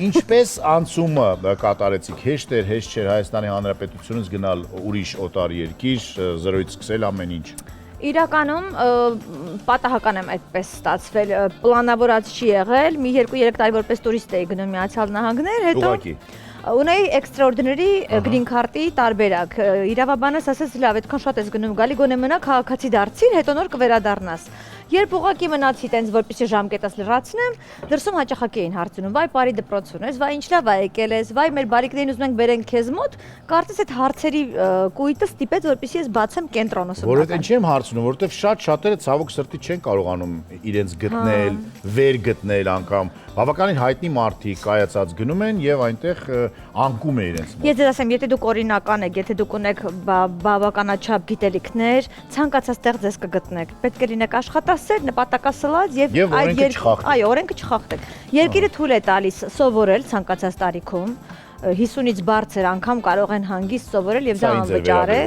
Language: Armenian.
Ինչպես անցումը կատարեցիք, հեշտ էր, հեշտ չէր Հայաստանի Հանրապետությունից գնալ ուրիշ օտար երկիր, զրոյից սկսել ամեն ինչ։ Իրականում պատահական եմ այդպես ստացվել, պլանավորած չի եղել, մի 2-3 տարի որպես տուրիստ էի գնում Միացյալ Նահանգներ, հետո ունեի էքստրաորդինարի գրին քարտի տարբերակ, իրավաբանս ասեց լավ, այդքան շատ ես գնում գալի, գոնե մնա քաղաքացի դարձիր, հետո նոր կվերադառնաս։ Երբ ուղղակի մնացի տենց որպեսզի ժամկետս լրացնեմ, դրսում հաճախակի էին հարցնում, վայ բարի դպրոց ունես, վայ ինչ լավ ա եկել ես, վայ մեր բարիկներին ուզում ենք բերենք քեզ մոտ, կարծես այդ հարցերի կույտը ստիպեց որպեսզի ես բացեմ կենտրոնը։ Որովհետև ինչի եմ հարցնում, որովհետև շատ-շատերը ցավոք սրտի չեն կարողանում իրենց գտնել, վեր գտնել անգամ։ Բավականին հայտնի մարդիկ կայացած գնում են եւ այնտեղ անկում է իրենց մոտ։ Ես ձեզ ասեմ, եթե դուք օրինական եք, եթե դուք ունեք բավականաչափ գիտելիքներ, ցանկացած տեղ ձեզ կգտնեք։ Պետք է լինեք աշխատասեր, նպատակասլաց եւ այդ այո, օրենքը չխախտեք։ Երկիրը թույլ է տալիս սովորել ցանկացած տարիքում, 50-ից բարձր անգամ կարող են հանգիստ սովորել եւ դա անվճար է։